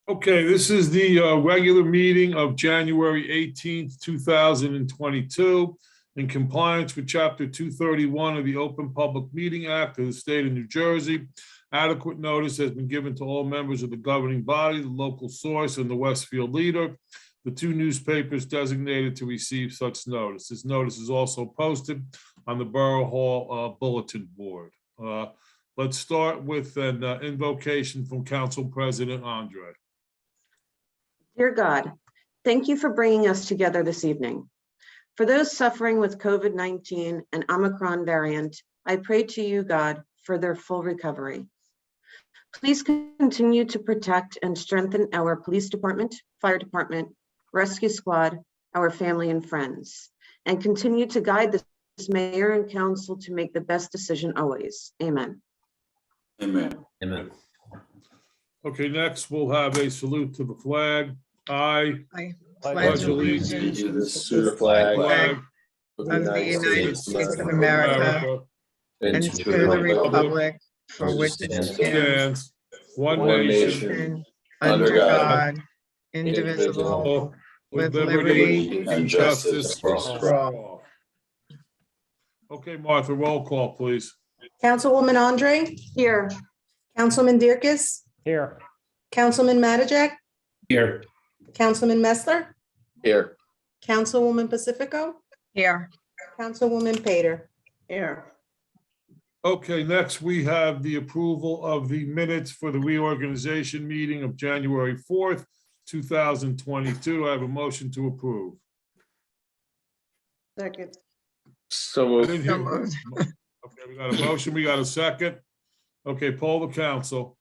Okay, this is the regular meeting of January 18th, 2022. In compliance with Chapter 231 of the Open Public Meeting Act of the State of New Jersey, adequate notice has been given to all members of the governing body, the local source, and the Westfield Leader, the two newspapers designated to receive such notice. This notice is also posted on the Borough Hall bulletin board. Let's start with an invocation from Council President Andre. Dear God, thank you for bringing us together this evening. For those suffering with COVID-19 and Omicron variant, I pray to you, God, for their full recovery. Please continue to protect and strengthen our police department, fire department, rescue squad, our family and friends, and continue to guide this mayor and council to make the best decision always. Amen. Amen. Amen. Okay, next we'll have a salute to the flag. I pledge allegiance To the flag of the United States of America and to the republic for which it stands, one one nation, nation, under under God, indivisible, with liberty and justice for all. Okay, Martha, roll call, please. Councilwoman Andre, Here. Councilman Dierkes, Here. Councilman Matijak, Here. Councilman Messler, Here. Councilwoman Pacifico, Here. Councilwoman Pater. Here. Okay, next we have the approval of the minutes for the reorganization meeting of January 4th, 2022. I have a motion to approve. Second. So I moved. didn't hear- Okay, we got a motion, we got a second. Okay, poll the council.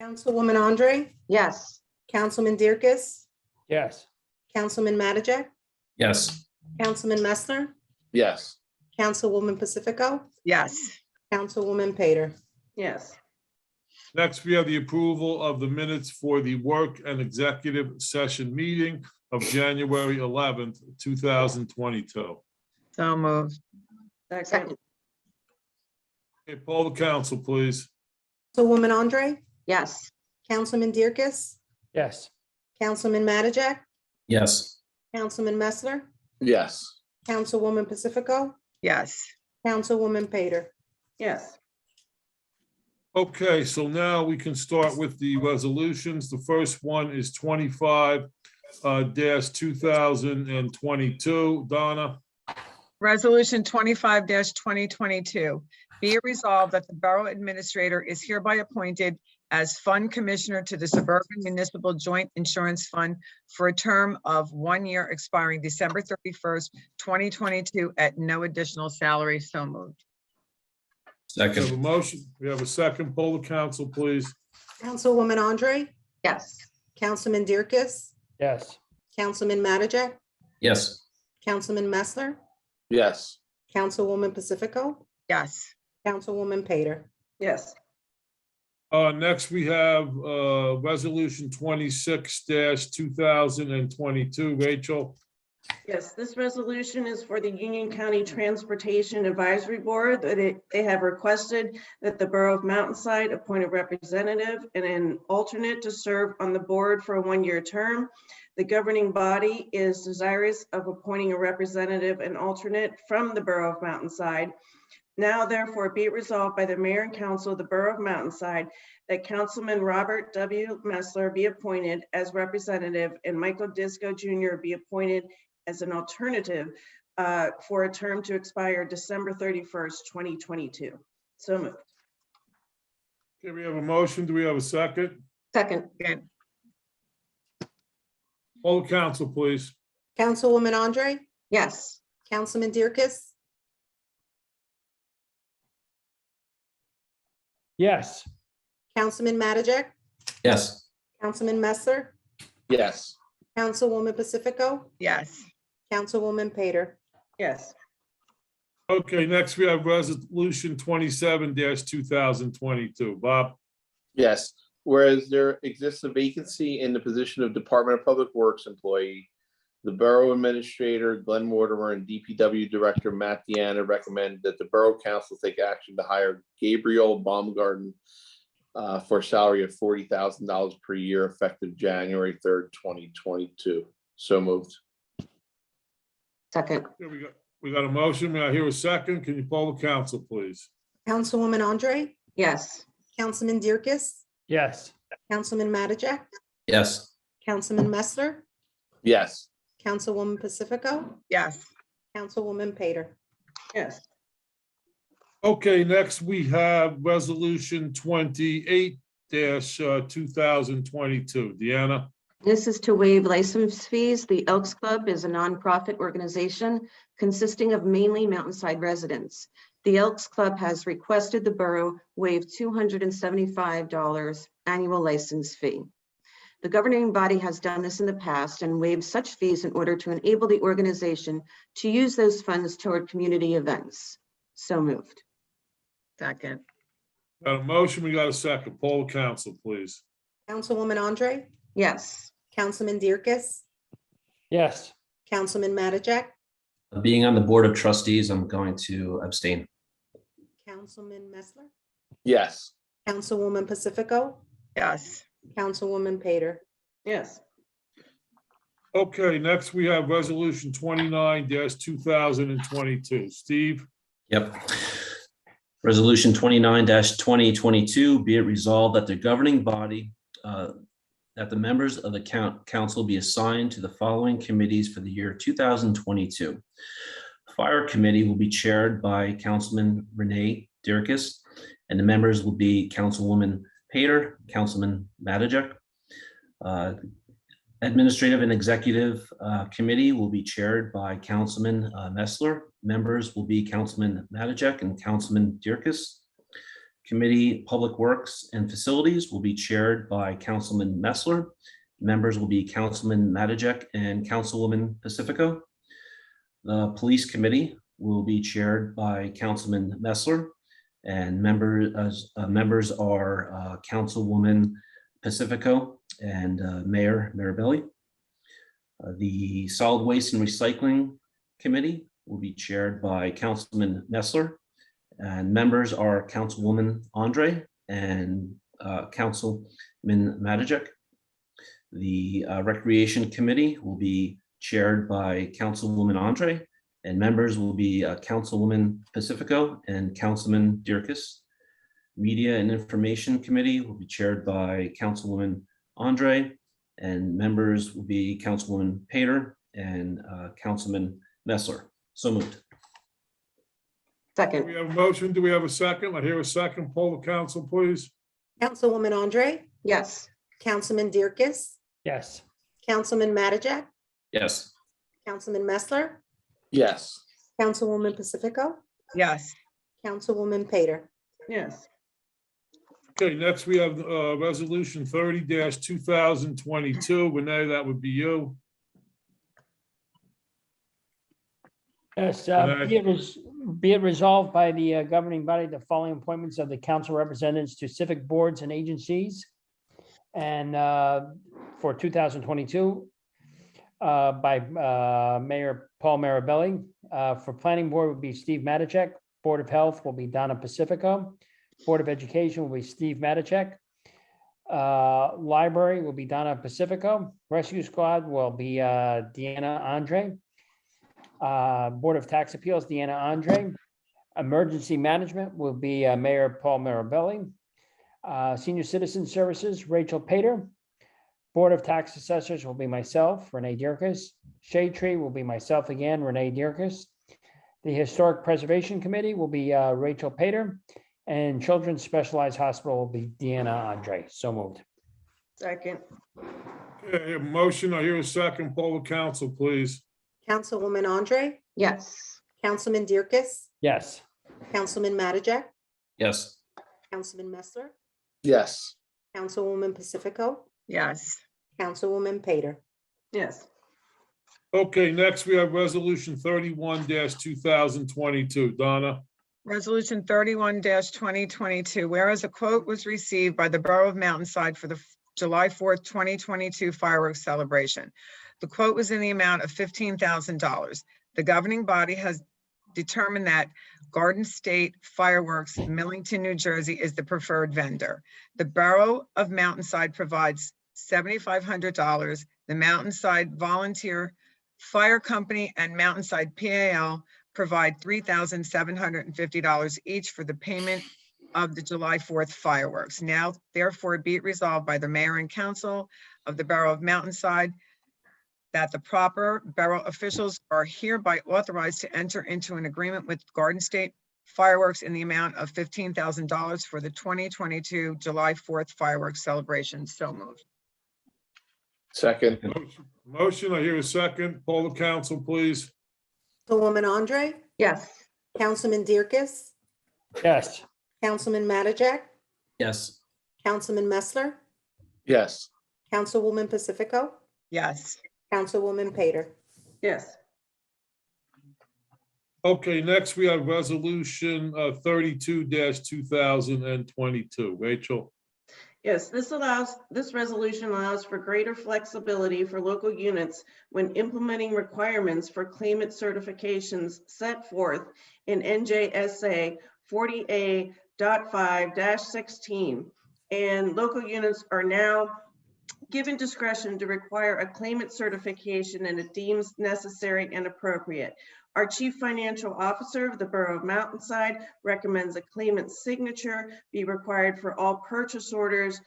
Councilwoman Andre, Yes. Councilman Dierkes, Yes. Councilman Matijak, Yes. Councilman Messler, Yes. Councilwoman Pacifico, Yes. Councilwoman Pater. Yes. Next, we have the approval of the minutes for the work and executive session meeting of January 11th, 2022. So moved. Second. Okay, poll the council, please. Councilwoman Andre, Yes. Councilman Dierkes, Yes. Councilman Matijak, Yes. Councilman Messler, Yes. Councilwoman Pacifico, Yes. Councilwoman Pater. Yes. Okay, so now we can start with the resolutions. The first one is 25 2022. Donna, Resolution 25-2022. Be it resolved that the Borough Administrator is hereby appointed as Fund Commissioner to the Suburban Municipal Joint Insurance Fund for a term of 1 year expiring December 31st, 2022 at no additional salary. So moved. we have a Second. motion. We have a second. Poll the council, please. Councilwoman Andre, Yes. Councilman Dierkes, Yes. Councilman Matijak, Yes. Councilman Messler, Yes. Councilwoman Pacifico, Yes. Councilwoman Pater. Yes. Next, we have resolution 26-2022. Rachel, Yes, this resolution is for the Union County Transportation Advisory Board that they have requested that the Borough of Mountainside appoint a representative and an alternate to serve on the board for a 1-year term. The governing body is desirous of appointing a representative and alternate from the Borough of Mountainside. Now therefore be it resolved by the Mayor and Council of the Borough of Mountainside that Councilman Robert W. Messler be appointed as representative and Michael Disco Jr. be appointed as an alternative for a term to expire December 31st, 2022. So moved. okay, we have a motion. Do we have a second? Second. Again. Poll the council, please. Councilwoman Andre, Yes. Councilman Dierkes, Yes. Councilman Matijak, Yes. Councilman Messler, Yes. Councilwoman Pacifico, Yes. Councilwoman Pater. Yes. Okay, next we have resolution 27-2022. Bob, Yes. Whereas there exists a vacancy in the position of Department of Public Works employee, the Borough Administrator Glenn Mortimer and DPW Director Matt Deanna recommend that the Borough Council take action to hire Gabriel Baumgarten for a salary of $40,000 per year effective January 3rd, 2022. So moved. Second. Here we got a motion. May I hear a second? Can you poll the council, please? Councilwoman Andre, Yes. Councilman Dierkes, Yes. Councilman Mattajak, Yes. Councilman Messler, Yes. Councilwoman Pacifico, yes, Councilwoman Pater. yes, Okay, next we have Resolution 28-2022. Deanna? This is to waive license fees. The Elks Club is a nonprofit organization consisting of mainly Mountainside residents. The Elks Club has requested the borough waive $275 annual license fee. The governing body has done this in the past and waived such fees in order to enable the organization to use those funds toward community events. So moved. second, Got a motion, we got a second. Poll the council, please. Councilwoman Andre, Yes. Councilman Dierkes, Yes. Councilman Mattajak, Being on the Board of Trustees, I'm going to abstain. Councilman Messler, Yes. Councilwoman Pacifico, yes, Councilwoman Pater. yes, Okay, next we have Resolution 29-2022. Steve? Yep. Resolution 29-2022, be it resolved that the governing body, that the members of the council be assigned to the following committees for the year 2022. Fire Committee will be chaired by Councilman Renee Dierkes, and the members will be Councilwoman Pater, Councilman Mattajak. Administrative and Executive Committee will be chaired by Councilman Messler. Members will be Councilman Mattajak and Councilman Dierkes. Committee Public Works and Facilities will be chaired by Councilman Messler. Members will be Councilman Mattajak and Councilwoman Pacifico. The Police Committee will be chaired by Councilman Messler, and members are Councilwoman Pacifico and Mayor Mirabelli. The Solid Waste and Recycling Committee will be chaired by Councilman Messler, and members are Councilwoman Andre and Councilman Mattajak. The Recreation Committee will be chaired by Councilwoman Andre, and members will be Councilwoman Pacifico and Councilman Dierkes. Media and Information Committee will be chaired by Councilwoman Andre, and members will be Councilwoman Pater and Councilman Messler. So moved. We Second. have a motion. Do we have a second? I hear a second. Poll the council, please. Councilwoman Andre, Yes. Councilman Dierkes, Yes. Councilman Mattajak, Yes. Councilman Messler, Yes. Councilwoman Pacifico, yes, Councilwoman Pater. yes, Okay, next we have Resolution 30-2022. Renee, that would be you. Yes, Renee? be it resolved by the governing body, the following appointments of the council representatives to civic boards and agencies. And for 2022, by Mayor Paul Mirabelli. For planning board would be Steve Mattajak. Board of Health will be Donna Pacifico. Board of Education will be Steve Mattajak. Library will be Donna Pacifico. Rescue Squad will be Deanna Andre. Board of Tax Appeals, Deanna Andre. Emergency Management will be Mayor Paul Mirabelli. Senior Citizen Services, Rachel Pater. Board of Tax Assessors will be myself, Renee Dierkes. Shade Tree will be myself again, Renee Dierkes. The Historic Preservation Committee will be Rachel Pater. And Children's Specialized Hospital will be Deanna Andre. So moved. second, Okay, I have a motion. I hear a second. Poll the council, please. Councilwoman Andre, Yes. Councilman Dierkes, Yes. Councilman Mattajak, Yes. Councilman Messler, Yes. Councilwoman Pacifico, yes, Councilwoman Pater. yes, Okay, next we have Resolution 31-2022. Donna? Resolution 31-2022, whereas a quote was received by the Borough of Mountainside for the July 4th, 2022 fireworks celebration. The quote was in the amount of $15,000. The governing body has determined that Garden State Fireworks, Millington, New Jersey is the preferred vendor. The Borough of Mountainside provides $7,500. The Mountainside Volunteer Fire Company and Mountainside PAL provide $3,750 each for the payment of the July 4th fireworks. Now, therefore, be it resolved by the mayor and council of the Borough of Mountainside that the proper borough officials are hereby authorized to enter into an agreement with Garden State Fireworks in the amount of $15,000 for the 2022 July 4th fireworks celebration. So moved. Second. Motion, I hear a second. Poll the council, please. Councilwoman Andre, Yes. Councilman Dierkes, yes, Councilman Mattajak, Yes. Councilman Messler, Yes. Councilwoman Pacifico, Yes. Councilwoman Pater. Yes. Okay, next we have resolution 32-2022. Rachel? Yes, this resolution allows for greater flexibility for local units when implementing requirements for claimant certifications set forth in NJSA 40A.5-16. And local units are now given discretion to require a claimant certification and it deems necessary and appropriate. Our Chief Financial Officer of the Borough of Mountainside recommends a claimant's signature be required for all purchase orders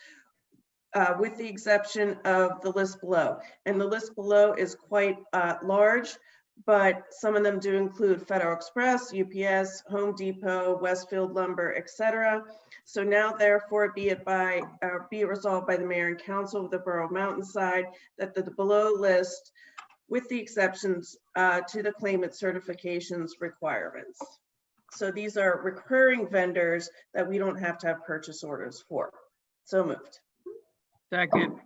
with the exception of the list below. And the list below is quite large, but some of them do include Federal Express, UPS, Home Depot, Westfield Lumber, etc. So now therefore be it resolved by the mayor and council of the Borough of Mountainside that the below list with the exceptions to the claimant certifications requirements. So these are recurring vendors that we don't have to have purchase orders for. So moved. Second.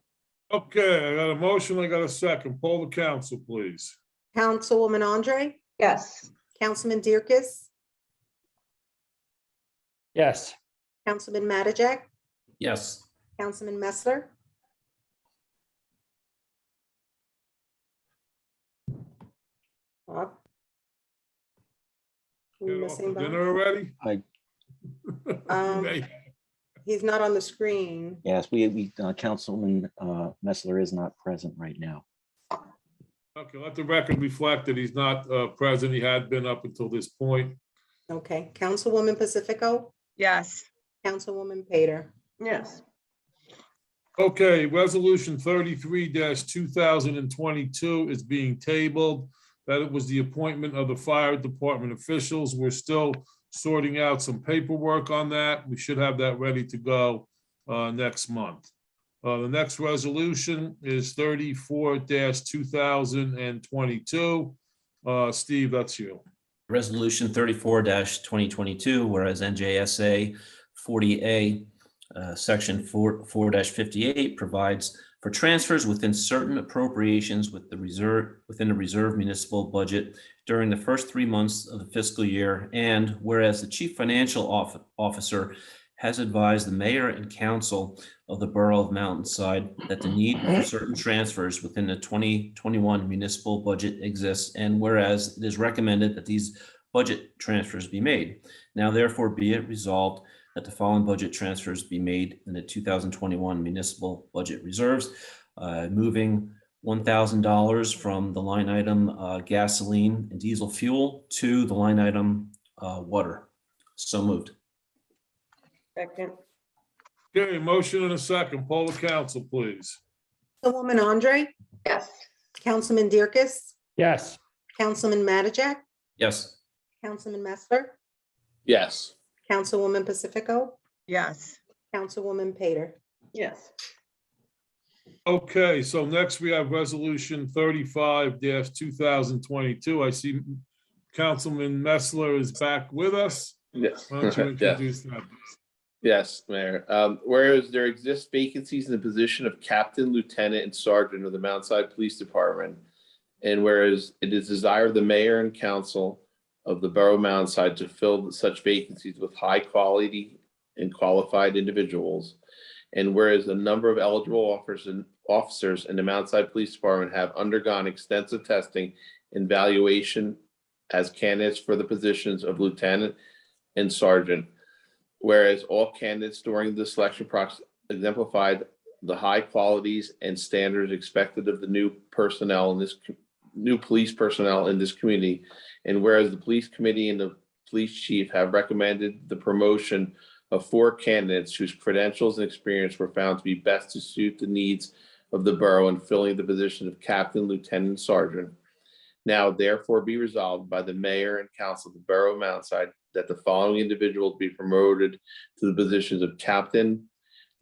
Okay, I got a motion, I got a second. Poll the council, please. Councilwoman Andre, Yes. Councilman Dierkes, yes, Councilman Mattajak, Yes. Councilman Messler, Bob? We Get off missing for Bob? dinner already? Um, Hey, He's not on the screen. Yes, Councilman Messler is not present right now. Okay, let the record reflect that he's not present. He had been up until this point. Okay, Councilwoman Pacifico, Yes. Councilwoman Pater. Yes. Okay, resolution 33-2022 is being tabled. That it was the appointment of the fire department officials. We're still sorting out some paperwork on that. We should have that ready to go next month. The next resolution is 34-2022. Steve, that's you. Resolution 34-2022, whereas NJSA 40A, Section 4-58 provides for transfers within certain appropriations within the reserve municipal budget during the first 3 months of the fiscal year. And whereas the Chief Financial Officer has advised the mayor and council of the Borough of Mountainside that the need for certain transfers within the 2021 municipal budget exists, and whereas it is recommended that these budget transfers be made. Now therefore be it resolved that the following budget transfers be made in the 2021 municipal budget reserves, moving $1,000 from the line item gasoline and diesel fuel to the line item water. So moved. Second. Okay, motion and a second. Poll the council, please. Councilwoman Andre, Yes. Councilman Dierkes, yes, Councilman Mattajak, Yes. Councilman Messler, Yes. Councilwoman Pacifico, Yes. Councilwoman Pater. Yes. Okay, so next we have resolution 35-2022. I see Councilman Messler is back with us. Yes. Why don't you Yes. introduce that? Yes, Mayor. Whereas there exist vacancies in the position of captain, lieutenant, and sergeant of the Mountainside Police Department, and whereas it is desire of the mayor and council of the Borough of Mountainside to fill such vacancies with high quality and qualified individuals, and whereas a number of eligible officers in the Mountainside Police Department have undergone extensive testing and evaluation as candidates for the positions of lieutenant and sergeant. Whereas all candidates during the selection process exemplified the high qualities and standards expected of the new police personnel in this community. And whereas the police committee and the police chief have recommended the promotion of 4 candidates whose credentials and experience were found to be best to suit the needs of the borough in filling the position of captain, lieutenant, and sergeant. Now therefore be resolved by the mayor and council of the borough of Mountainside that the following individuals be promoted to the positions of captain,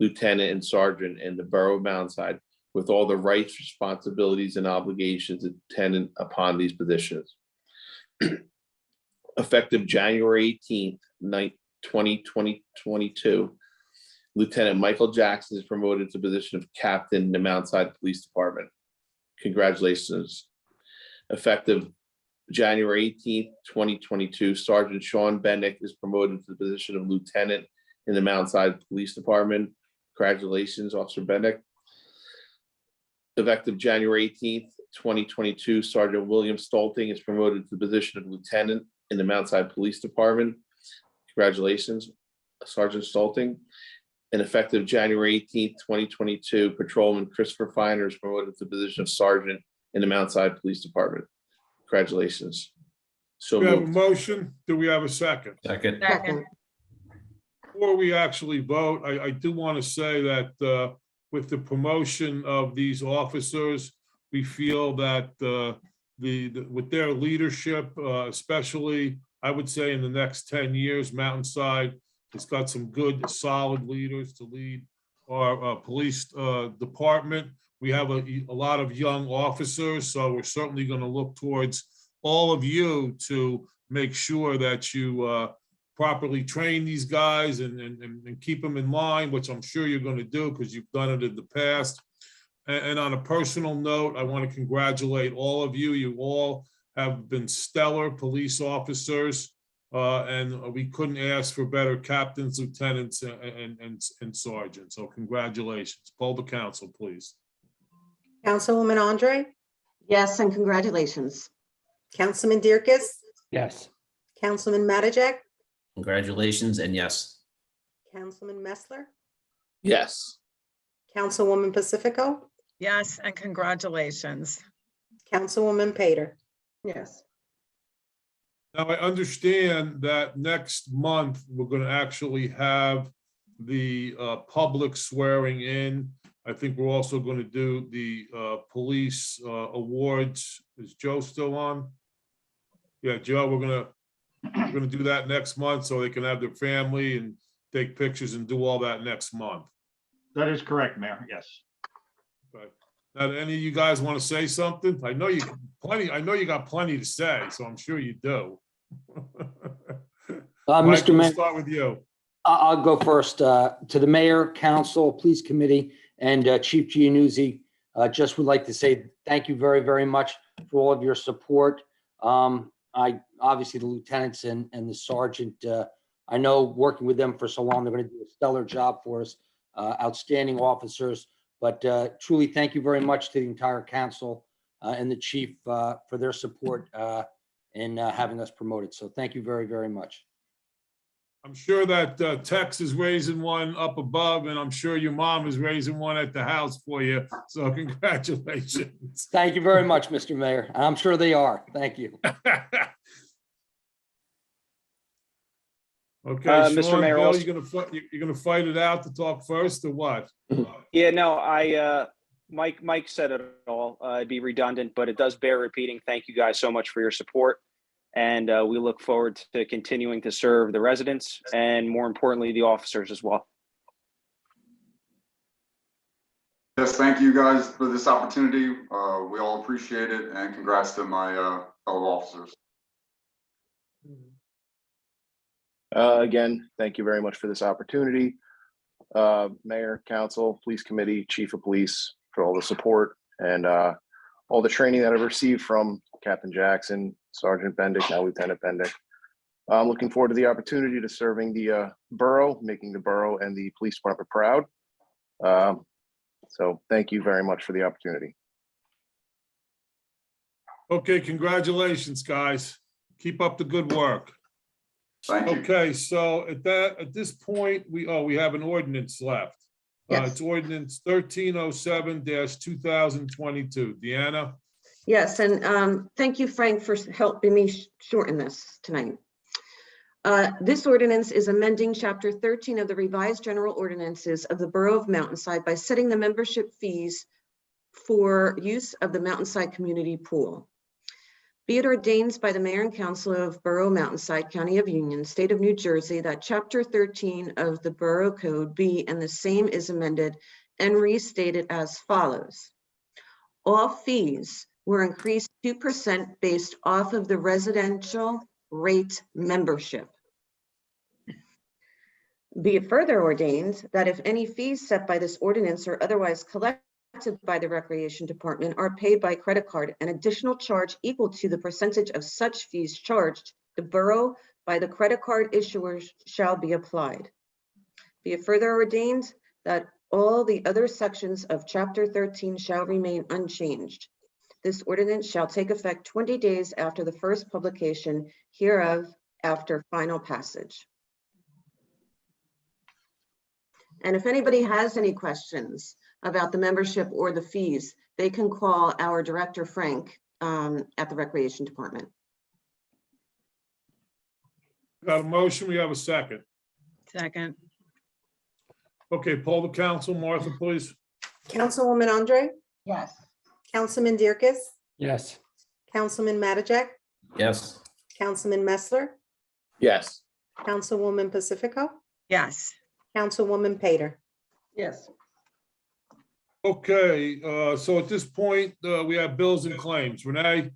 lieutenant, and sergeant in the borough of Mountainside with all the rights, responsibilities, and obligations attendant upon these positions. Effective January 18th, 2022, Lieutenant Michael Jackson is promoted to the position of captain in the Mountainside Police Department. Congratulations. Effective January 18th, 2022, Sergeant Sean Bennick is promoted to the position of lieutenant in the Mountainside Police Department. Congratulations, Officer Bennick. Effective January 18th, 2022, Sergeant William Stolting is promoted to the position of lieutenant in the Mountainside Police Department. Congratulations, Sergeant Stolting. And effective January 18th, 2022, Patrolman Christopher Finer is promoted to the position of sergeant in the Mountainside Police Department. Congratulations. So We have a moved. motion. Do we have a second? Second. Second. Before we actually vote, I do want to say that with the promotion of these officers, we feel that with their leadership, especially, I would say in the next 10 years, Mountainside has got some good, solid leaders to lead our police department. We have a lot of young officers, so we're certainly going to look towards all of you to make sure that you properly train these guys and keep them in line, which I'm sure you're going to do because you've done it in the past. And on a personal note, I want to congratulate all of you. You all have been stellar police officers, and we couldn't ask for better captains, lieutenants, and sergeants. So congratulations. Poll the council, please. Councilwoman Andre, Yes, and congratulations. Councilman Dierkes, Yes. Councilman Mattajak, Congratulations and yes. Councilman Messler, Yes. Councilwoman Pacifico, Yes, and congratulations. Councilwoman Pater. Yes. Now, I understand that next month, we're going to actually have the public swearing in. I think we're also going to do the police awards. Is Joe still on? Yeah, Joe, we're going to do that next month so they can have their family and take pictures and do all that next month. That is correct, Mayor. Yes. Okay. Now, do any of you guys want to say something? I know you got plenty to say, so I'm sure you do. Mike, Mr. we'll Mayor, start with you. I'll go first. To the mayor, council, police committee, and Chief Giannuzzi, just would like to say thank you very, very much for all of your support. Obviously the lieutenants and the sergeant, I know working with them for so long, they're going to do a stellar job for us, outstanding officers. But truly, thank you very much to the entire council and the chief for their support in having us promoted. So thank you very, very much. I'm sure that Tex is raising one up above, and I'm sure your mom is raising one at the house for you. So congratulations. Thank you very much, Mr. Mayor. I'm sure they are. Thank you. Okay, Mr. Sean, Mayor, Bill, also- you're gonna fight it out to talk first, or what? Yeah, no, Mike said it all. It'd be redundant, but it does bear repeating. Thank you guys so much for your support. And we look forward to continuing to serve the residents and more importantly, the officers as well. Yes, thank you guys for this opportunity. We all appreciate it, and congrats to my fellow officers. Again, thank you very much for this opportunity. Mayor, council, police committee, chief of police, for all the support and all the training that I've received from Captain Jackson, Sergeant Bendick, now Lieutenant Bendick. I'm looking forward to the opportunity to serving the borough, making the borough and the police department proud. So thank you very much for the opportunity. Okay, congratulations, guys. Keep up the good work. Thank you. Okay, so at this point, we have an ordinance left. Yes. It's ordinance 1307-2022. Deanna? Yes, and thank you, Frank, for helping me shorten this tonight. This ordinance is amending Chapter 13 of the revised general ordinances of the Borough of Mountainside by setting the membership fees for use of the Mountainside Community Pool. Be it ordained by the Mayor and Council of Borough Mountainside, County of Union, State of New Jersey, that Chapter 13 of the Borough Code be and the same is amended and restated as follows. All fees were increased 2% based off of the residential rate membership. Be it further ordained that if any fees set by this ordinance or otherwise collected by the Recreation Department are paid by credit card, an additional charge equal to the percentage of such fees charged the borough by the credit card issuers shall be applied. Be it further ordained that all the other sections of Chapter 13 shall remain unchanged. This ordinance shall take effect 20 days after the first publication hereof after final passage. And if anybody has any questions about the membership or the fees, they can call our Director, Frank, at the Recreation Department. Got a motion, we have a second. Second. Okay, poll the council. Martha, please. Councilwoman Andre, Yes. Councilman Dierkes, Yes. Councilman Mattajak, Yes. Councilman Messler, Yes. Councilwoman Pacifico, Yes. Councilwoman Pater. Yes. Okay, so at this point, we have bills and claims. Renee?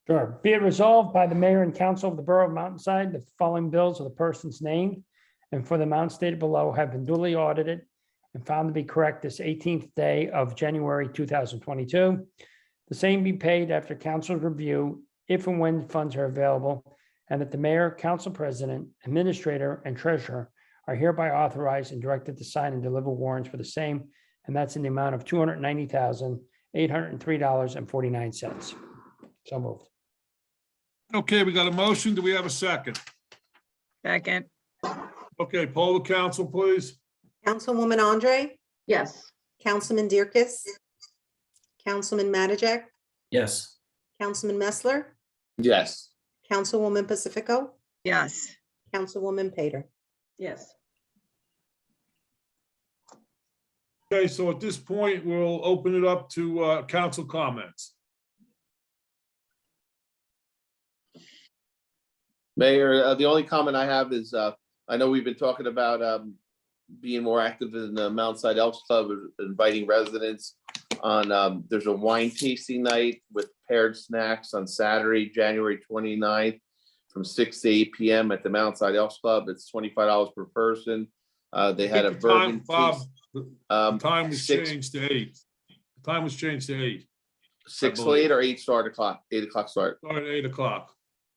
Sure. Be it resolved by the mayor and council of the Borough of Mountainside, the following bills of the persons named and for the amount stated below have been duly audited and found to be correct this 18th day of January 2022. The same be paid after council's review, if and when funds are available, and that the mayor, council president, administrator, and treasurer are hereby authorized and directed to sign and deliver warrants for the same, and that's in the amount of $290,803.49. So moved. Okay, we got a motion. Do we have a second? Second. Okay, poll the council, please. Councilwoman Andre, Yes. Councilman Dierkes, Councilman Mattajak, Yes. Councilman Messler, Yes. Councilwoman Pacifico, Yes. Councilwoman Pater. Yes. Okay, so at this point, we'll open it up to council comments. Mayor, the only comment I have is, I know we've been talking about being more active in the Mountainside Elks Club, inviting residents on, there's a wine tasting night with paired snacks on Saturday, January 29th from 6 to 8 p.m. at the Mountainside Elks Club. It's $25 per person. They had a I think the time, bourbon Bob, taste. the time was 6 changed to 8. The time was changed to 8. 6 till 8 or 8 start o'clock, 8 o'clock start. Start at 8 o'clock.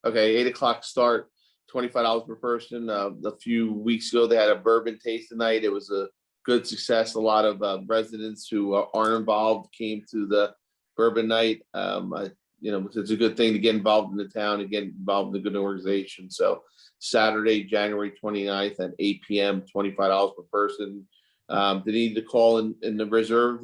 Okay, 8 o'clock start, $25 per person. A few weeks ago, they had a bourbon tasting night. It was a good success. A lot of residents who aren't involved came to the bourbon night. It's a good thing to get involved in the town and get involved in a good organization. So Saturday, January 29th at 8 p.m., $25 per person. They need to call in the reserve,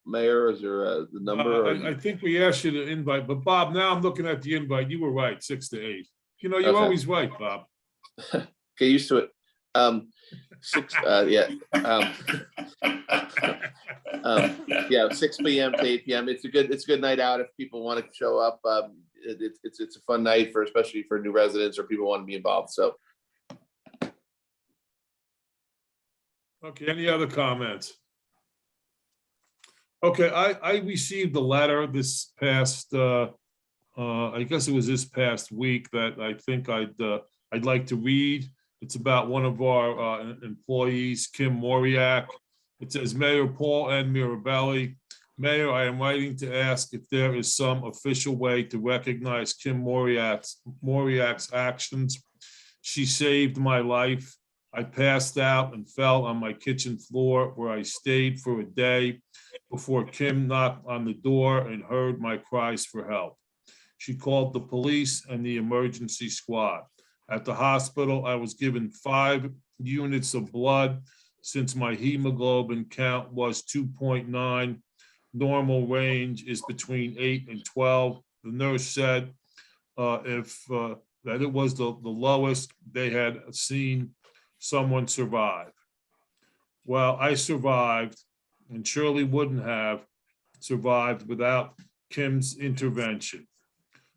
Mayor. Is there the number? I think we asked you to invite, but Bob, now I'm looking at the invite. You were right, 6 to 8. You know, you're Okay. always right, Bob. Get used to it. 6 p.m. to 8 p.m. It's a good night out if people want to show up. It's a fun night especially for new residents or people who want to be involved. So Okay, any other comments? Okay, I received a letter this past, I guess it was this past week that I think I'd like to read. It's about one of our employees, Kim Moriak. It says, Mayor Paul N. Mirabelli. Mayor, I am writing to ask if there is some official way to recognize Kim Moriak's actions. She saved my life. I passed out and fell on my kitchen floor where I stayed for a day before Kim knocked on the door and heard my cries for help. she called the police and the emergency squad. At the hospital, I was given 5 units of blood since my hemoglobin count was 2.9. Normal range is between 8 and 12. The nurse said that it was the lowest they had seen someone survive. Well, I survived, and Shirley wouldn't have survived without Kim's intervention.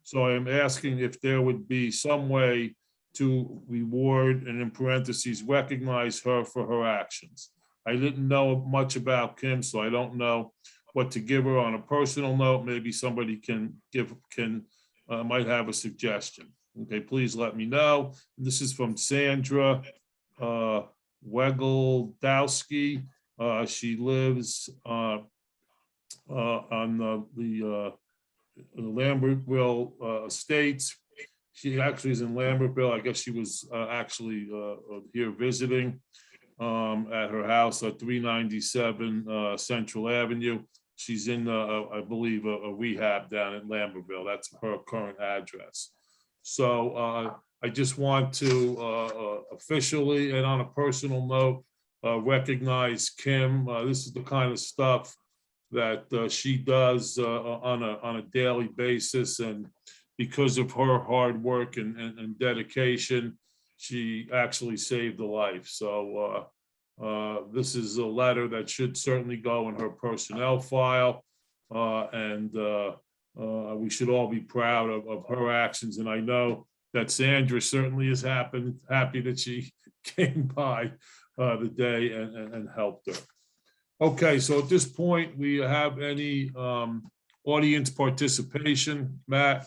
So I am asking if there would be some way to reward and in parentheses, recognize her for her actions. I didn't know much about Kim, so I don't know what to give her on a personal note. Maybe somebody might have a suggestion. Okay, please let me know. This is from Sandra Wegeldowski. She lives on the Lambertville Estates. She actually is in Lambertville. I guess she was actually here visiting at her house at 397 Central Avenue. She's in, I believe, a rehab down in Lambertville. That's her current address. So I just want to officially and on a personal note, recognize Kim. This is the kind of stuff that she does on a daily basis, and because of her hard work and dedication, she actually saved a life. So this is a letter that should certainly go in her personnel file, and we should all be proud of her actions. And I know that Sandra certainly is happy that she came by the day and helped her. Okay, so at this point, we have any audience participation? Matt,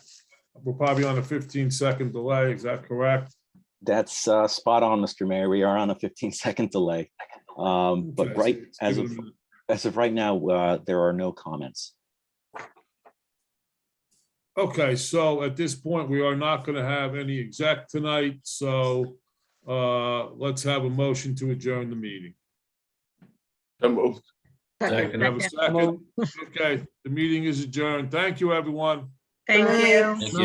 we're probably on a 15-second delay. Is that correct? That's spot on, Mr. Mayor. We are on a 15-second delay. But Okay, right, so as give it a minute. of right now, there are no comments. Okay, so at this point, we are not going to have any exec tonight, so let's have a motion to adjourn the meeting. So moved. Second. Have a second? Okay, the meeting is adjourned. Thank you, everyone. Thank you. Thank you.